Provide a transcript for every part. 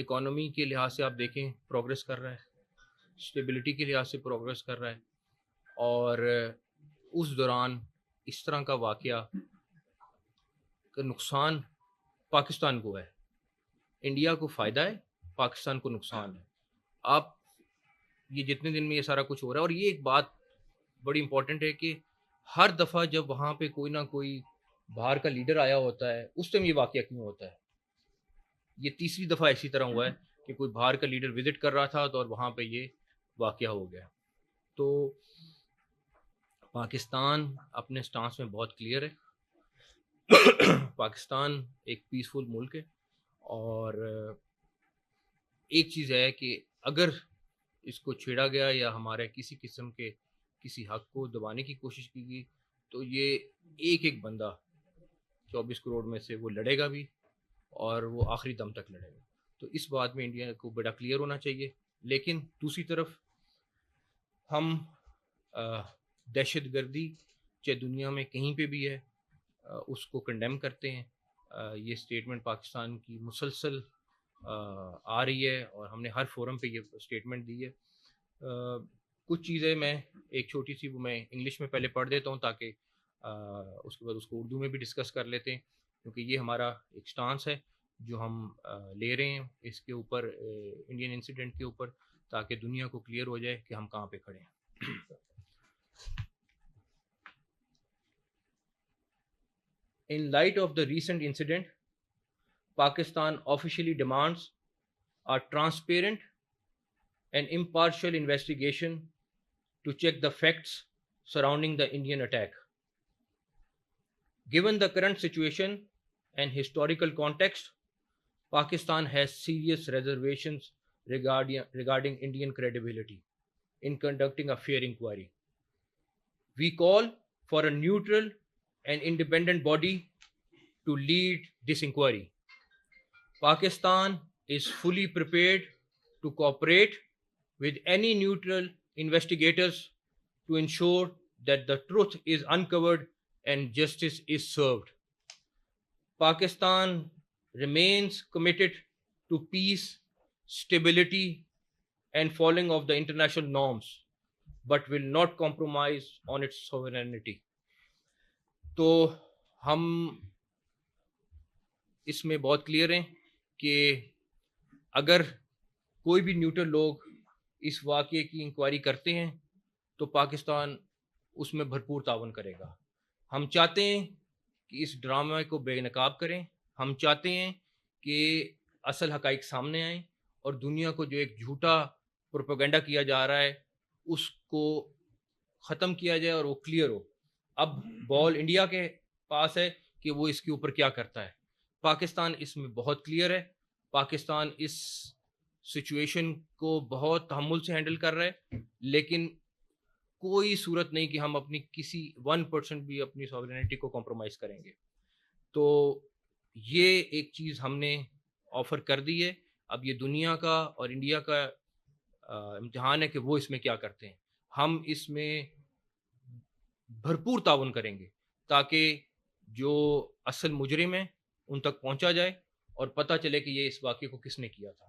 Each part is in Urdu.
اکانومی کے لحاظ سے آپ دیکھیں پروگرس کر رہا ہے, اسٹیبلٹی کے لحاظ سے پروگرس کر رہا ہے, اور اس دوران اس طرح کا واقعہ کا نقصان پاکستان کو ہے. انڈیا کو فائدہ ہے, پاکستان کو نقصان ہے. آپ یہ جتنے دن میں یہ سارا کچھ ہو رہا ہے, اور یہ ایک بات بڑی امپورٹنٹ ہے کہ ہر دفعہ جب وہاں پہ کوئی نہ کوئی باہر کا لیڈر آیا ہوتا ہے اس ٹائم یہ واقعہ کیوں ہوتا ہے. یہ تیسری دفعہ اسی طرح ہوا ہے کہ کوئی باہر کا لیڈر وزٹ کر رہا تھا تو اور وہاں پہ یہ واقعہ ہو گیا. تو پاکستان اپنے سٹانس میں بہت کلیئر ہے. پاکستان ایک پیسفل ملک ہے, اور ایک چیز ہے کہ اگر اس کو چھیڑا گیا یا ہمارے کسی قسم کے کسی حق کو دبانے کی کوشش کی گئی تو یہ ایک بندہ 24 کروڑ میں سے وہ لڑے گا بھی, اور وہ آخری دم تک لڑے گا. تو اس بات میں انڈیا کو بڑا کلیئر ہونا چاہیے. لیکن دوسری طرف ہم دہشت گردی چاہے دنیا میں کہیں پہ بھی ہے اس کو کنڈیم کرتے ہیں. یہ اسٹیٹمنٹ پاکستان کی مسلسل آ رہی ہے, اور ہم نے ہر فورم پہ یہ اسٹیٹمنٹ دی ہے. کچھ چیزیں میں ایک چھوٹی سی وہ میں انگلش میں پہلے پڑھ دیتا ہوں تاکہ اس کے بعد اس کو اردو میں بھی ڈسکس کر لیتے ہیں, کیونکہ یہ ہمارا ایک سٹانس ہے جو ہم لے رہے ہیں اس کے اوپر, انڈین انسیڈنٹ کے اوپر, تاکہ دنیا کو کلیئر ہو جائے کہ ہم کہاں پہ کھڑے ہیں. In light of the recent incident, Pakistan officially demands a transparent and impartial investigation to check the facts surrounding the Indian attack. Given the current situation and historical context, Pakistan has serious reservations regarding Indian credibility in conducting a fair inquiry. We call for a neutral and independent body to lead this inquiry. Pakistan is fully prepared to cooperate with any neutral investigators to ensure that the truth is uncovered and justice is served. Pakistan remains committed to peace, stability, and following of the international norms, but will not compromise on its sovereignty. تو ہم اس میں بہت کلیئر ہیں کہ اگر کوئی بھی نیوٹرل لوگ اس واقعے کی انکوائری کرتے ہیں تو پاکستان اس میں بھرپور تعاون کرے گا. ہم چاہتے ہیں کہ اس ڈرامے کو بے نقاب کریں. ہم چاہتے ہیں کہ اصل حقائق سامنے آئیں اور دنیا کو جو ایک جھوٹا پروپیگنڈا کیا جا رہا ہے اس کو ختم کیا جائے اور وہ کلیئر ہو. اب بال انڈیا کے پاس ہے کہ وہ اس کے اوپر کیا کرتا ہے. پاکستان اس میں بہت کلیئر ہے. پاکستان اس سچویشن کو بہت تحمل سے ہینڈل کر رہا ہے, لیکن کوئی صورت نہیں کہ ہم اپنی کسی 1% بھی اپنی سوورینٹی کو کمپرومائز کریں گے. تو یہ ایک چیز ہم نے آفر کر دی ہے. اب یہ دنیا کا اور انڈیا کا امتحان ہے کہ وہ اس میں کیا کرتے ہیں. ہم اس میں بھرپور تعاون کریں گے تاکہ جو اصل مجرم ہیں ان تک پہنچا جائے اور پتہ چلے کہ یہ اس واقعے کو کس نے کیا تھا.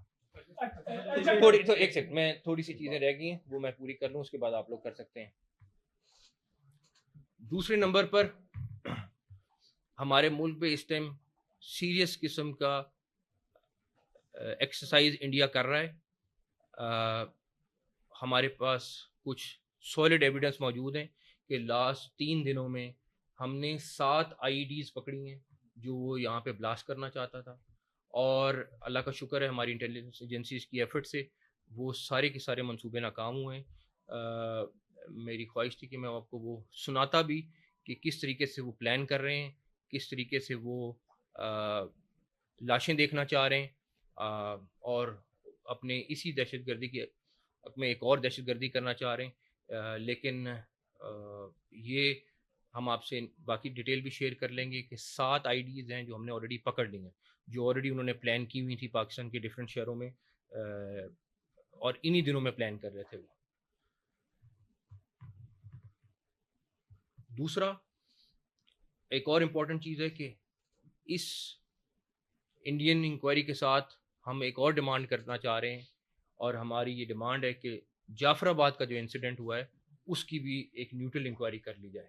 ایک سیکنڈ, میں تھوڑی سی چیزیں رہ گئی ہیں وہ میں پوری کر لوں, اس کے بعد آپ لوگ کر سکتے ہیں. دوسرے نمبر پر ہمارے ملک پہ اس ٹائم سیریس قسم کا ایکسرسائز انڈیا کر رہا ہے. ہمارے پاس کچھ سالڈ ایویڈنس موجود ہیں کہ لاسٹ 3 دنوں میں ہم نے 7 IEDs پکڑی ہیں جو وہ یہاں پہ بلاسٹ کرنا چاہتا تھا, اور اللہ کا شکر ہے ہماری انٹیلیجنس ایجنسیز کی ایفرٹ سے وہ سارے کے سارے منصوبے ناکام ہوئے ہیں. میری خواہش تھی کہ میں آپ کو وہ سناتا بھی کہ کس طریقے سے وہ پلان کر رہے ہیں, کس طریقے سے وہ لاشیں دیکھنا چاہ رہے ہیں, اور اپنے اسی دہشت گردی کی میں ایک اور دہشت گردی کرنا چاہ رہے ہیں. لیکن یہ ہم آپ سے باقی ڈیٹیل بھی شیئر کر لیں گے کہ 7 IEDs ہیں جو ہم نے آلریڈی پکڑ لی ہیں, جو آلریڈی انہوں نے پلان کی ہوئی تھی پاکستان کے ڈفرینٹ شہروں میں, اور انہی دنوں میں پلان کر رہے تھے وہ. دوسرا ایک اور امپورٹنٹ چیز ہے کہ اس انڈین انکوائری کے ساتھ ہم ایک اور ڈیمانڈ کرنا چاہ رہے ہیں، اور ہماری یہ ڈیمانڈ ہے کہ جعفر آباد کا جو انسیڈنٹ ہوا ہے اس کی بھی ایک نیوٹرل انکوائری کر لی جائے،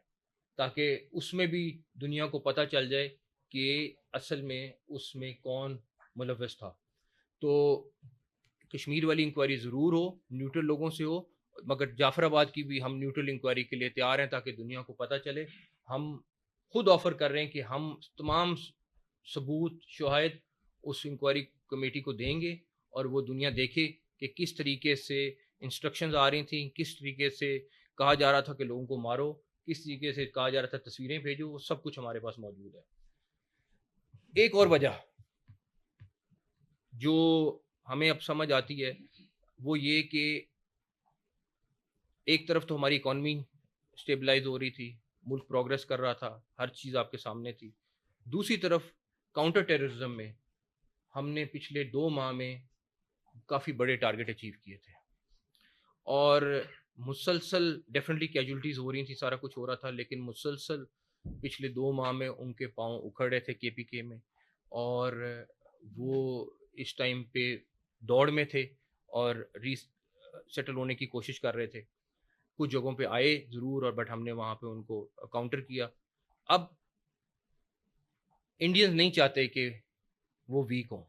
تاکہ اس میں بھی دنیا کو پتہ چل جائے کہ اصل میں اس میں کون ملوث تھا۔ تو کشمیر والی انکوائری ضرور ہو، نیوٹرل لوگوں سے ہو، مگر جعفر آباد کی بھی ہم نیوٹرل انکوائری کے لیے تیار ہیں، تاکہ دنیا کو پتہ چلے۔ ہم خود آفر کر رہے ہیں کہ ہم تمام ثبوت شواہد اس انکوائری کمیٹی کو دیں گے، اور وہ دنیا دیکھے کہ کس طریقے سے انسٹرکشنز آ رہی تھیں، کس طریقے سے کہا جا رہا تھا کہ لوگوں کو مارو، کس طریقے سے کہا جا رہا تھا تصویریں بھیجو، وہ سب کچھ ہمارے پاس موجود ہے۔ ایک اور وجہ جو ہمیں اب سمجھ آتی ہے وہ یہ کہ ایک طرف تو ہماری اکانومی اسٹیبلائز ہو رہی تھی، ملک پروگرس کر رہا تھا، ہر چیز آپ کے سامنے تھی۔ دوسری طرف کاؤنٹر ٹیررزم میں ہم نے پچھلے 2 ماہ میں کافی بڑے ٹارگٹ اچیو کیے تھے، اور مسلسل ڈیفینیٹلی کیجولٹیز ہو رہی تھیں، سارا کچھ ہو رہا تھا، لیکن مسلسل پچھلے 2 ماہ میں ان کے پاؤں اکھڑ رہے تھے KPK میں، اور وہ اس ٹائم پہ دوڑ میں تھے اور سیٹل ہونے کی کوشش کر رہے تھے۔ کچھ جگہوں پہ آئے ضرور، اور بٹ ہم نے وہاں پہ ان کو کاؤنٹر کیا۔ اب انڈینز نہیں چاہتے کہ وہ ویک ہوں،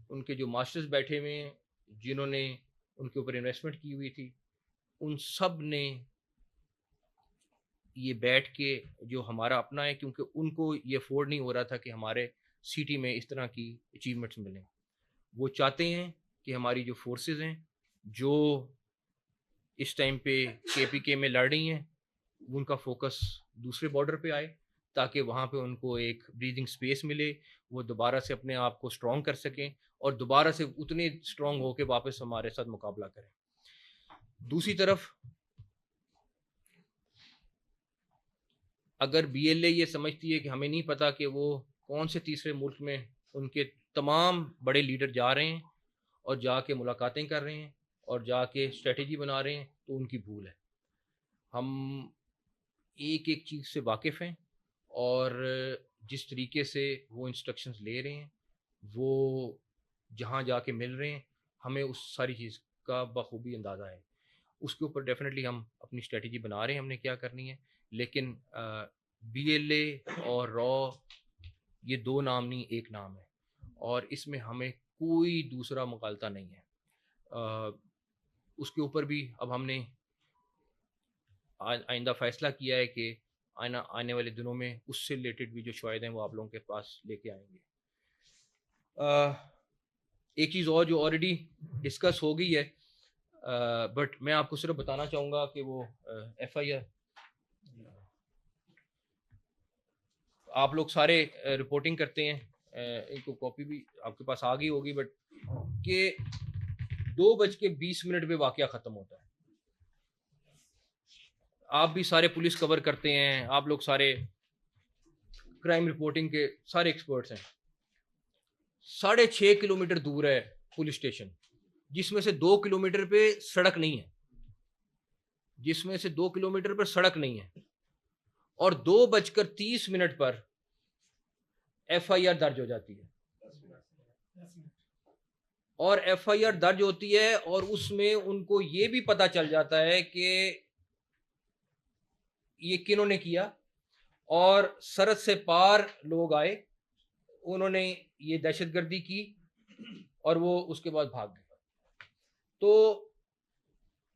ان کے جو ماسٹرز بیٹھے ہوئے ہیں جنہوں نے ان کے اوپر انویسٹمنٹ کی ہوئی تھی، ان سب نے یہ بیٹھ کے جو ہمارا اپنا ہے، کیونکہ ان کو یہ افورڈ نہیں ہو رہا تھا کہ ہمارے سٹی میں اس طرح کی اچیومنٹس ملیں، وہ چاہتے ہیں کہ ہماری جو فورسز ہیں جو اس ٹائم پہ KPK میں لڑ رہی ہیں، ان کا فوکس دوسرے بارڈر پہ آئے، تاکہ وہاں پہ ان کو ایک بریدنگ سپیس ملے، وہ دوبارہ سے اپنے آپ کو اسٹرانگ کر سکیں، اور دوبارہ سے اتنے اسٹرانگ ہو کے واپس ہمارے ساتھ مقابلہ کریں۔ دوسری طرف اگر BLA یہ سمجھتی ہے کہ ہمیں نہیں پتا کہ وہ کون سے تیسرے ملک میں ان کے تمام بڑے لیڈر جا رہے ہیں اور جا کے ملاقاتیں کر رہے ہیں اور جا کے اسٹریٹجی بنا رہے ہیں، تو ان کی بھول ہے۔ ہم ایک ایک چیز سے واقف ہیں، اور جس طریقے سے وہ انسٹرکشنز لے رہے ہیں، وہ جہاں جا کے مل رہے ہیں، ہمیں اس ساری چیز کا بخوبی اندازہ ہے۔ اس کے اوپر ڈیفینیٹلی ہم اپنی اسٹریٹجی بنا رہے ہیں، ہم نے کیا کرنی ہے، لیکن BLA اور را یہ 2 نام نہیں، ایک نام ہے، اور اس میں ہمیں کوئی دوسرا مغالطہ نہیں ہے۔ اس کے اوپر بھی اب ہم نے آئندہ فیصلہ کیا ہے کہ آنے والے دنوں میں اس سے ریلیٹڈ بھی جو شواہد ہیں وہ آپ لوگوں کے پاس لے کے آئیں گے۔ ایک چیز اور جو آلریڈی ڈسکس ہو گئی ہے، بٹ میں آپ کو صرف بتانا چاہوں گا کہ وہ FIR آپ لوگ سارے رپورٹنگ کرتے ہیں، ایک کاپی بھی آپ کے پاس آ گئی ہوگی، بٹ کہ 2:20 پہ واقعہ ختم ہوتا ہے۔ آپ بھی سارے پولیس کور کرتے ہیں، آپ لوگ سارے کرائم رپورٹنگ کے سارے ایکسپرٹس ہیں۔ 6.5 کلومیٹر دور ہے پولیس اسٹیشن، جس میں سے 2 کلومیٹر پہ سڑک نہیں ہے، اور 2:30 پر FIR درج ہو جاتی ہے، اور FIR درج ہوتی ہے، اور اس میں ان کو یہ بھی پتا چل جاتا ہے کہ یہ کنہوں نے کیا، اور سرحد سے پار لوگ آئے، انہوں نے یہ دہشت گردی کی، اور وہ اس کے بعد بھاگ گئے۔ تو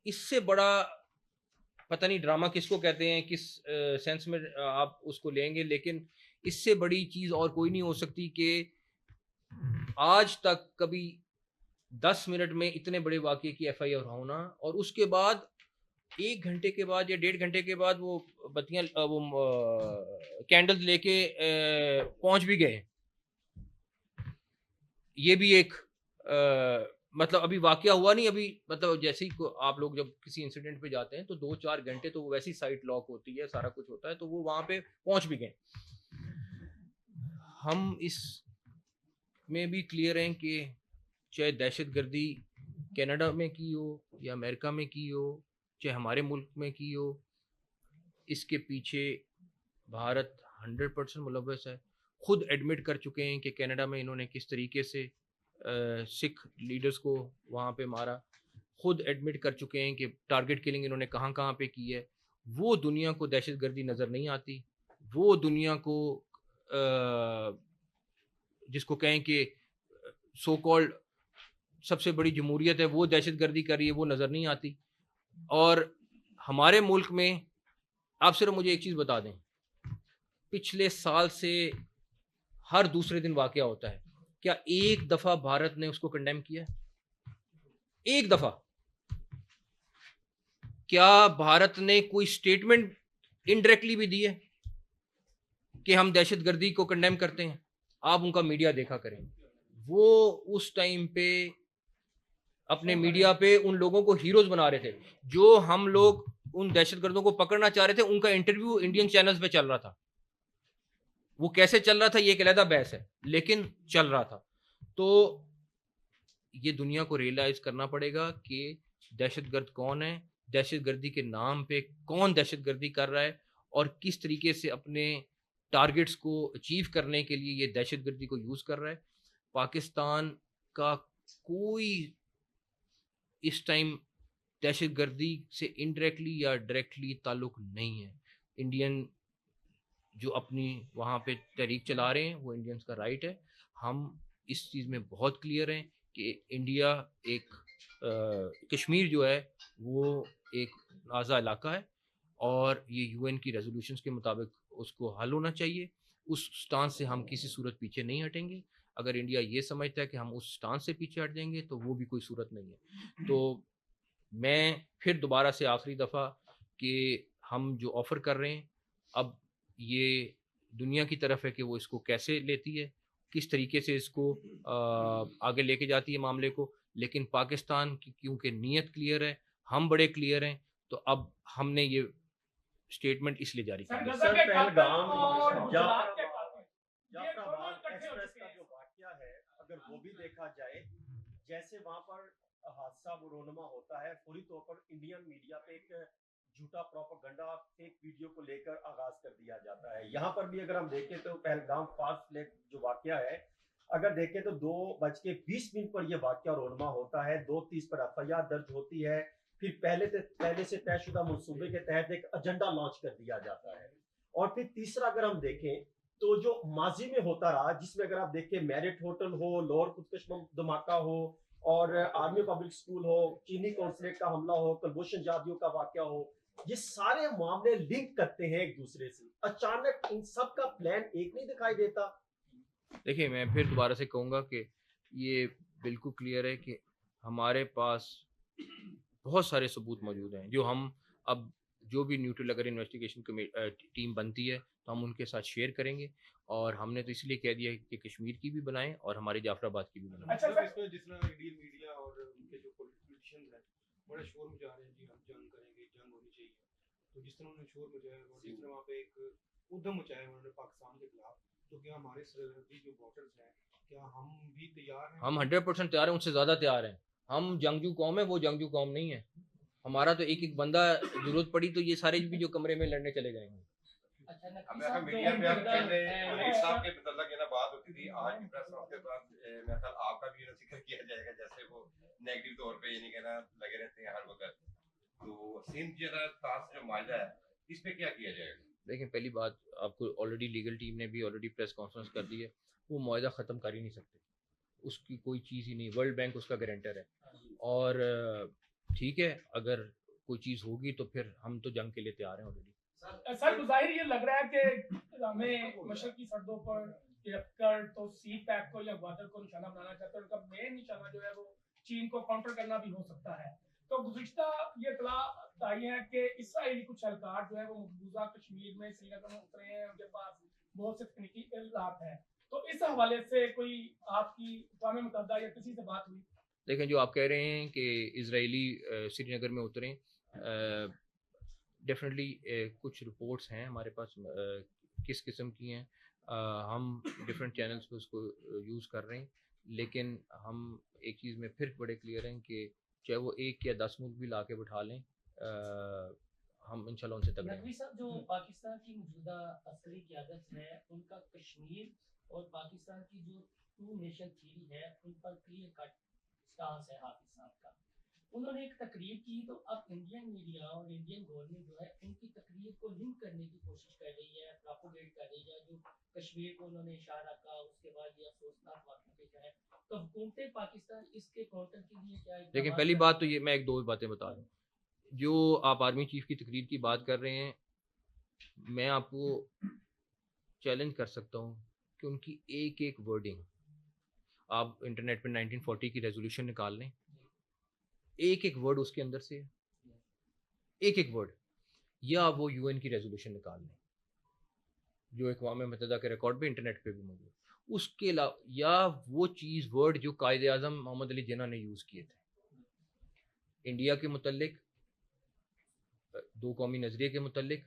اس سے بڑا پتہ نہیں ڈرامہ کس کو کہتے ہیں، کس سینس میں آپ اس کو لیں گے، لیکن اس سے بڑی چیز اور کوئی نہیں ہو سکتی کہ آج تک کبھی 10 منٹ میں اتنے بڑے واقعے کی FIR ہونا، اور اس کے بعد 1 گھنٹے کے بعد یا 1.5 گھنٹے کے بعد وہ بتیاں وہ کینڈل لے کے پہنچ بھی گئے۔ یہ بھی ایک مطلب ابھی واقعہ ہوا نہیں، ابھی مطلب جیسے ہی آپ لوگ جب کسی انسیڈنٹ پہ جاتے ہیں تو 2-4 گھنٹے تو ویسی سائٹ لاک ہوتی ہے، سارا کچھ ہوتا ہے، تو وہ وہاں پہ پہنچ بھی گئے۔ ہم اس میں بھی کلیئر ہیں کہ چاہے دہشت گردی کینیڈا میں کی ہو یا امریکہ میں کی ہو، چاہے ہمارے ملک میں کی ہو، اس کے پیچھے بھارت 100% ملوث ہے۔ خود ایڈمٹ کر چکے ہیں کہ کینیڈا میں انہوں نے کس طریقے سے سکھ لیڈرز کو وہاں پہ مارا، خود ایڈمٹ کر چکے ہیں کہ ٹارگٹ کلنگ انہوں نے کہاں کہاں پہ کی ہے. وہ دنیا کو دہشت گردی نظر نہیں آتی. وہ دنیا کو جس کو کہیں کہ سو کالڈ سب سے بڑی جمہوریت ہے وہ دہشت گردی کر رہی ہے وہ نظر نہیں آتی. اور ہمارے ملک میں آپ صرف مجھے ایک چیز بتا دیں، پچھلے سال سے ہر دوسرے دن واقعہ ہوتا ہے، کیا ایک دفعہ بھارت نے اس کو کنڈیم کیا؟ ایک دفعہ کیا بھارت نے کوئی سٹیٹمنٹ انڈائریکٹلی بھی دی ہے کہ ہم دہشت گردی کو کنڈیم کرتے ہیں؟ آپ ان کا میڈیا دیکھا کریں، وہ اس ٹائم پہ اپنے میڈیا پہ ان لوگوں کو ہیروز بنا رہے تھے. جو ہم لوگ ان دہشت گردوں کو پکڑنا چاہ رہے تھے ان کا انٹرویو انڈین چینلز پہ چل رہا تھا. وہ کیسے چل رہا تھا یہ ایک علیحدہ بحث ہے، لیکن چل رہا تھا. تو یہ دنیا کو ریئلائز کرنا پڑے گا کہ دہشت گرد کون ہے، دہشت گردی کے نام پہ کون دہشت گردی کر رہا ہے، اور کس طریقے سے اپنے ٹارگٹس کو اچیو کرنے کے لیے یہ دہشت گردی کو یوز کر رہا ہے. پاکستان کا کوئی اس ٹائم دہشت گردی سے انڈائریکٹلی یا ڈائریکٹلی تعلق نہیں ہے. انڈین جو اپنی وہاں پہ تحریک چلا رہے ہیں وہ انڈینس کا رائٹ ہے. ہم اس چیز میں بہت کلیئر ہیں کہ انڈیا ایک کشمیر جو ہے وہ ایک نازا علاقہ ہے اور یہ یو این کی ریزولوشنز کے مطابق اس کو حل ہونا چاہیے. اس سٹانس سے ہم کسی صورت پیچھے نہیں ہٹیں گے. اگر انڈیا یہ سمجھتا ہے کہ ہم اس سٹانس سے پیچھے ہٹ جائیں گے تو وہ بھی کوئی صورت نہیں ہے. تو میں پھر دوبارہ سے آخری دفعہ کہ ہم جو آفر کر رہے ہیں اب یہ دنیا کی طرف ہے کہ وہ اس کو کیسے لیتی ہے، کس طریقے سے اس کو آگے لے کے جاتی ہے معاملے کو. لیکن پاکستان کی کیونکہ نیت کلیئر ہے، ہم بڑے کلیئر ہیں، تو اب ہم نے یہ اسٹیٹمنٹ اس لیے جاری کی ہے. سر پہلگام جعفرآباد ایکسپریس کا جو واقعہ ہے اگر وہ بھی دیکھا جائے، جیسے وہاں پر حادثہ وہ رونما ہوتا ہے فوری طور پر انڈین میڈیا پہ ایک جھوٹا پروپیگنڈا فیک ویڈیو کو لے کر آغاز کر دیا جاتا ہے. یہاں پر بھی اگر ہم دیکھیں تو پہلگام فاسٹ لیک جو واقعہ ہے اگر دیکھیں تو 2:20 پر یہ واقعہ رونما ہوتا ہے. 2:30 پر FIR درج ہوتی ہے. پھر پہلے سے طے شدہ منصوبے کے تحت ایک ایجنڈا لانچ کر دیا جاتا ہے. اور پھر تیسرا اگر ہم دیکھیں تو جو ماضی میں ہوتا رہا جس میں اگر آپ دیکھیں میرٹ ہوٹل ہو، لاہور خودکش دھماکہ ہو، اور آرمی پبلک سکول ہو، چینی کونسلیٹ کا حملہ ہو، کلبھوشن جادیو کا واقعہ ہو، یہ سارے معاملے لنک کرتے ہیں ایک دوسرے سے. اچانک ان سب کا پلان ایک نہیں دکھائی دیتا. دیکھیں میں پھر دوبارہ سے کہوں گا کہ یہ بالکل کلیئر ہے کہ ہمارے پاس بہت سارے ثبوت موجود ہیں جو ہم اب جو بھی نیوٹرل اگر انویسٹیگیشن ٹیم بنتی ہے تو ہم ان کے ساتھ شیئر کریں گے. اور ہم نے تو اس لیے کہہ دیا کہ کشمیر کی بھی بنائیں اور ہمارے جعفر آباد کی بھی بنائیں. اچھا اس میں جس طرح انڈین میڈیا اور ان کے جو پولیٹیشینز ہیں بڑے شور مچا رہے ہیں جی ہم جنگ کریں گے، جنگ ہونی چاہیے. تو جس طرح انہوں نے شور مچایا اور جس طرح وہاں پہ ایک ادھم مچایا انہوں نے پاکستان کے خلاف، تو کیا ہمارے سرحدی جو بارڈرز ہیں کیا ہم بھی تیار ہیں؟ ہم 100% تیار ہیں، ان سے زیادہ تیار ہیں. ہم جنگجو قوم ہے، وہ جنگجو قوم نہیں ہے. ہمارا تو ایک بندہ ضرورت پڑی تو یہ سارے بھی جو کمرے میں لڑنے چلے جائیں گے. میڈیا پہ آپ پہلے امیر صاحب کے متعلق یہ بات ہوتی تھی، آج کی پریس کانفرنس کے بعد میرا خیال آپ کا بھی ذکر کیا جائے گا جیسے وہ نیگیٹو طور پہ یہ نہیں کہنا لگے رہتے ہیں ہر وقت. تو سندھ جیسا خاص جو معاہدہ ہے اس پہ کیا کیا جائے گا؟ دیکھیں پہلی بات آپ کو آلریڈی لیگل ٹیم نے بھی آلریڈی پریس کانفرنس کر دی ہے، وہ معاہدہ ختم کر ہی نہیں سکتے، اس کی کوئی چیز ہی نہیں. ورلڈ بینک اس کا گارنٹر ہے. اور ٹھیک ہے اگر کوئی چیز ہوگی تو پھر ہم تو جنگ کے لیے تیار ہیں آلریڈی. سر ظاہر یہ لگ رہا ہے کہ ہمیں مشرقی سرحدوں پر تو سی پیک کو یا گوادر کو نشانہ بنانا چاہتے ہیں. ان کا مین نشانہ جو ہے وہ چین کو کاؤنٹر کرنا بھی ہو سکتا ہے. تو گزشتہ یہ اطلاع آئی ہے کہ اسرائیلی کچھ اہلکار جو ہے وہ مقبوضہ کشمیر میں سری نگر میں اترے ہیں، ان کے پاس بہت سے تکنیکی اطلاعات ہیں. تو اس حوالے سے کوئی آپ کی اقوام متحدہ یا کسی سے بات ہوئی؟ دیکھیں جو آپ کہہ رہے ہیں کہ اسرائیلی سری نگر میں اتریں، ڈیفینیٹلی کچھ رپورٹس ہیں ہمارے پاس کس قسم کی ہیں. ہم ڈفرینٹ چینلز پہ اس کو یوز کر رہے ہیں، لیکن ہم ایک چیز میں پھر بڑے کلیئر ہیں کہ چاہے وہ 1 یا 10 ملک بھی لا کے بٹھا لیں ہم انشاءاللہ ان سے تگڑے ہیں. نقوی صاحب جو پاکستان کی موجودہ عسکری قیادت ہے ان کا کشمیر اور پاکستان کی جو ٹو نیشن تھیوری ہے ان پر کلیئر کٹ سٹانس ہے حافظ صاحب کا. انہوں نے ایک تقریر کی تو اب انڈین میڈیا اور انڈین گورنمنٹ جو ہے ان کی تقریر کو لنک کرنے کی کوشش کر رہی ہے, پراپوگیٹ کر رہی ہے. جو کشمیر کو انہوں نے اشارہ کہا, اس کے بعد یہ افسوسناک واقعہ پیش ہے. تو حکومت پاکستان اس کے کاؤنٹر کے لیے کیا دیکھیں, پہلی بات تو یہ میں ایک دو باتیں بتا رہا ہوں. جو آپ آرمی چیف کی تقریر کی بات کر رہے ہیں, میں آپ کو چیلنج کر سکتا ہوں کہ ان کی ایک ایک ورڈنگ آپ انٹرنیٹ پہ 1940 کی ریزولوشن نکال لیں, ایک ایک ورڈ اس کے اندر سے, ایک ایک ورڈ, یا وہ یو این کی ریزولوشن نکال لیں جو اقوام متحدہ کے ریکارڈ پہ انٹرنیٹ پہ بھی موجود, اس کے علاوہ یا وہ چیز ورڈ جو قائد اعظم محمد علی جناح نے یوز کیے تھے انڈیا کے متعلق, دو قومی نظریے کے متعلق,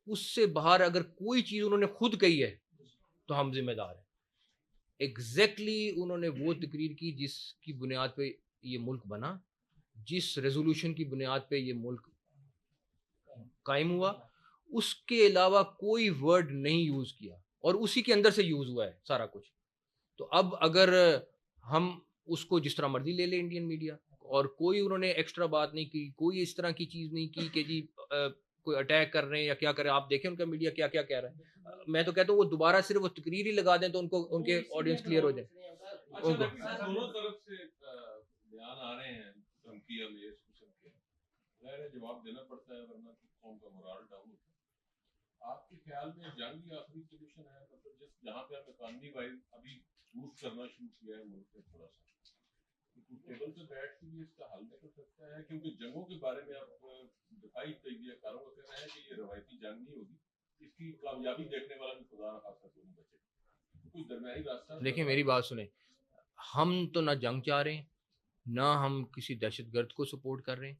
اس سے باہر اگر کوئی چیز انہوں نے خود کہی ہے تو ہم ذمہ دار ہیں. ایگزیکٹلی انہوں نے وہ تقریر کی جس کی بنیاد پہ یہ ملک بنا, جس ریزولوشن کی بنیاد پہ یہ ملک قائم ہوا, اس کے علاوہ کوئی ورڈ نہیں یوز کیا, اور اسی کے اندر سے یوز ہوا ہے سارا کچھ. تو اب اگر ہم اس کو جس طرح مرضی لے لیں انڈین میڈیا, اور کوئی انہوں نے ایکسٹرا بات نہیں کی, کوئی اس طرح کی چیز نہیں کی کہ جی کوئی اٹیک کر رہے ہیں یا کیا کر رہے ہیں. آپ دیکھیں ان کا میڈیا کیا کیا کہہ رہا ہے. میں تو کہتا ہوں وہ دوبارہ صرف وہ تقریر ہی لگا دیں تو ان کو ان کے آڈینس کلیئر ہو جائے. دونوں طرف سے بیان آ رہے ہیں دھمکی امیز قسم کے, ظاہر جواب دینا پڑتا ہے ورنہ قوم کا مورال ڈاؤن ہوتا ہے. آپ کے خیال میں جنگ ہی آخری سولوشن ہے, مطلب جس جہاں پہ ہم اکانومی وائز ابھی بوسٹ کرنا شروع کیا ہے ملک میں, تھوڑا سا ٹیبل پہ بیٹھ کے بھی اس کا حل نکل سکتا ہے, کیونکہ جنگوں کے بارے میں آپ دفاعی تجزیہ کاروں کا کہنا ہے کہ یہ روایتی جنگ نہیں ہوگی, اس کی کامیابی دیکھنے والا بھی خدا نہ خاصا کوئی نہیں بچے گا. کچھ درمیانی راستہ. دیکھیں میری بات سنیں, ہم تو نہ جنگ چاہ رہے ہیں, نہ ہم کسی دہشت گرد کو سپورٹ کر رہے ہیں.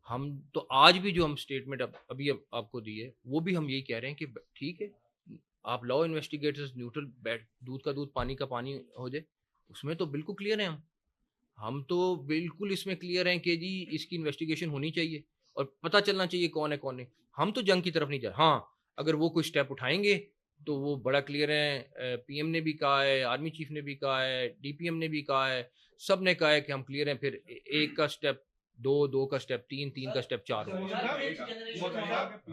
ہم تو آج بھی جو ہم اسٹیٹمنٹ ابھی آپ کو دی ہے وہ بھی ہم یہی کہہ رہے ہیں کہ ٹھیک ہے آپ لاؤ انویسٹیگیٹرز نیوٹرل, دودھ کا دودھ پانی کا پانی ہو جائے, اس میں تو بالکل کلیئر ہیں. ہم تو بالکل اس میں کلیئر ہیں کہ جی اس کی انویسٹیگیشن ہونی چاہیے اور پتہ چلنا چاہیے کون ہے کون نہیں. ہم تو جنگ کی طرف نہیں جا رہے. ہاں اگر وہ کوئی سٹیپ اٹھائیں گے تو وہ بڑا کلیئر ہے, پی ایم نے بھی کہا ہے, آرمی چیف نے بھی کہا ہے, ڈی پی ایم نے بھی کہا ہے, سب نے کہا ہے کہ ہم کلیئر ہیں. پھر ایک کا سٹیپ دو, دو کا سٹیپ تین, تین کا سٹیپ چار.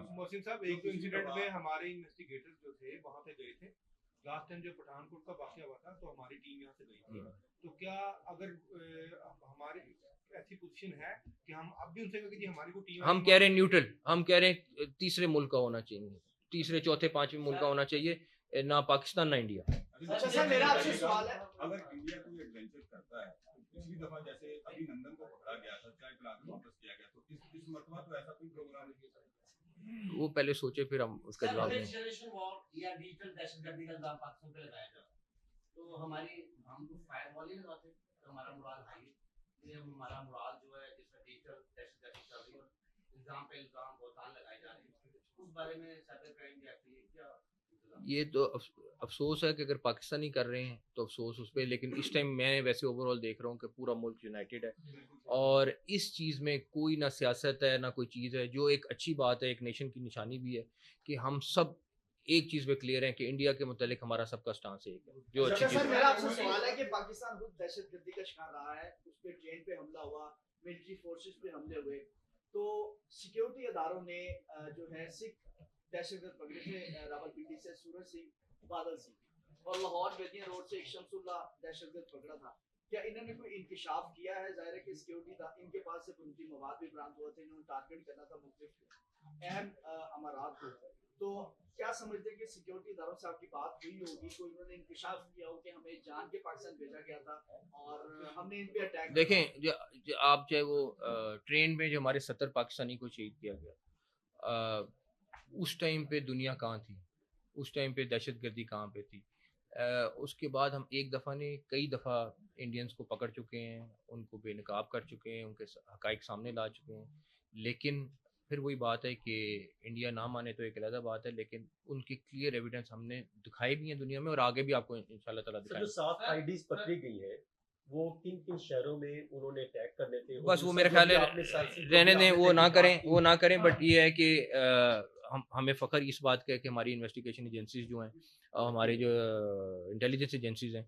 محسن صاحب ایک انسیڈنٹ میں ہمارے انویسٹیگیٹر جو تھے وہاں پہ گئے تھے لاسٹ ٹائم جو پٹھان کوٹ کا واقعہ ہوا تھا, تو ہماری ٹیم یہاں سے گئی تھی. تو کیا اگر ہماری ایسی پوزیشن ہے کہ ہم اب بھی ان سے کہیں کہ ہماری کو ٹیم, ہم کہہ رہے ہیں نیوٹرل, ہم کہہ رہے ہیں تیسرے ملک کا ہونا چاہیے, تیسرے چوتھے پانچویں ملک کا ہونا چاہیے, نہ پاکستان نہ انڈیا. اچھا سر میرا آپ سے سوال ہے, اگر انڈیا کوئی ایڈونچر کرتا ہے, پچھلی دفعہ جیسے ابھی نندن کو پکڑا گیا تھا, چائے پلا کے واپس کیا گیا, تو اس مرتبہ تو ایسا کوئی پروگرام نہیں ہے. وہ پہلے سوچے پھر ہم اس کا جواب دیں. یا ڈیجیٹل دہشت گردی کا الزام پاکستان پہ لگایا جا, تو ہماری ہم تو فائر وال ہی لگاتے ہیں, تو ہمارا مراد ہے یہ ہمارا مراد جو ہے جس میں ڈیجیٹل دہشت گردی چل رہی ہے, الزام پہ الزام بہتان لگائے جا رہے ہیں, اس بارے میں سائبر کرائم ایکٹ کیا. یہ تو افسوس ہے کہ اگر پاکستانی کر رہے ہیں تو افسوس اس پہ, لیکن اس ٹائم میں ویسے اوور آل دیکھ رہا ہوں کہ پورا ملک یونائٹیڈ ہے, اور اس چیز میں کوئی نہ سیاست ہے نہ کوئی چیز ہے, جو ایک اچھی بات ہے, ایک نیشن کی نشانی بھی ہے کہ ہم سب ایک چیز پہ کلیئر ہیں کہ انڈیا کے متعلق ہمارا سب کا سٹانس ایک ہے, جو اچھی چیز سر میرا آپ سے سوال ہے کہ پاکستان خود دہشت گردی کا شکار رہا ہے, اس پہ ٹرین پہ حملہ ہوا, ملٹری فورسز پہ حملے ہوئے, تو سیکیورٹی اداروں نے جو ہے سکھ دہشت گرد پکڑے تھے راولپنڈی سے سورج سنگھ, بادل سنگھ, اور لاہور بیدیاں روڈ سے ایک شمس اللہ دہشت گرد پکڑا تھا. کیا انہوں نے کوئی انکشاف کیا ہے؟ ظاہر ہے کہ سیکیورٹی ان کے پاس سے قیمتی مواد بھی برآمد ہوا تھا, انہوں نے ٹارگیٹ کرنا تھا مختلف اہم امارات کو, تو کیا سمجھتے ہیں کہ سیکیورٹی اداروں سے آپ کی بات ہوئی ہوگی, کوئی انہوں نے انکشاف کیا ہو کہ ہمیں جان کے پاکستان بھیجا گیا تھا اور ہم نے ان پہ اٹیک. دیکھیں آپ چاہے وہ ٹرین میں جو ہمارے 70 پاکستانی کو شہید کیا گیا, اس ٹائم پہ دنیا کہاں تھی, اس ٹائم پہ دہشت گردی کہاں پہ تھی. اس کے بعد ہم ایک دفعہ نہیں کئی دفعہ انڈینس کو پکڑ چکے ہیں, ان کو بے نقاب کر چکے ہیں, ان کے حقائق سامنے لا چکے ہیں, لیکن پھر وہی بات ہے کہ انڈیا نہ مانے تو ایک علیحدہ بات ہے, لیکن ان کی کلیئر ایویڈنس ہم نے دکھائی بھی ہیں دنیا میں, اور آگے بھی آپ کو انشاءاللہ تعالیٰ دکھائیں. جو 7 آئی ڈیز پکڑی گئی ہے وہ کن کن شہروں میں انہوں نے اٹیک کرنے تھے؟ بس وہ میرے خیال ہے رہنے دیں, وہ نہ کریں, بٹ یہ ہے کہ ہمیں فخر اس بات کا ہے کہ ہماری انویسٹیگیشن ایجنسیز جو ہیں ہمارے جو انٹیلیجنس ایجنسیز ہیں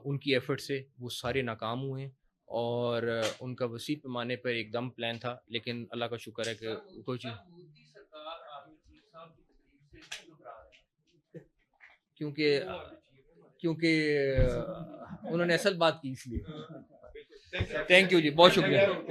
ان کی ایفرٹ سے وہ سارے ناکام ہوئے ہیں اور ان کا وسیع پیمانے پر ایک دم پلان تھا لیکن اللہ کا شکر ہے کہ کوئی چیز کیونکہ انہوں نے اصل بات کی اس لیے. تھینک یو جی، بہت شکریہ.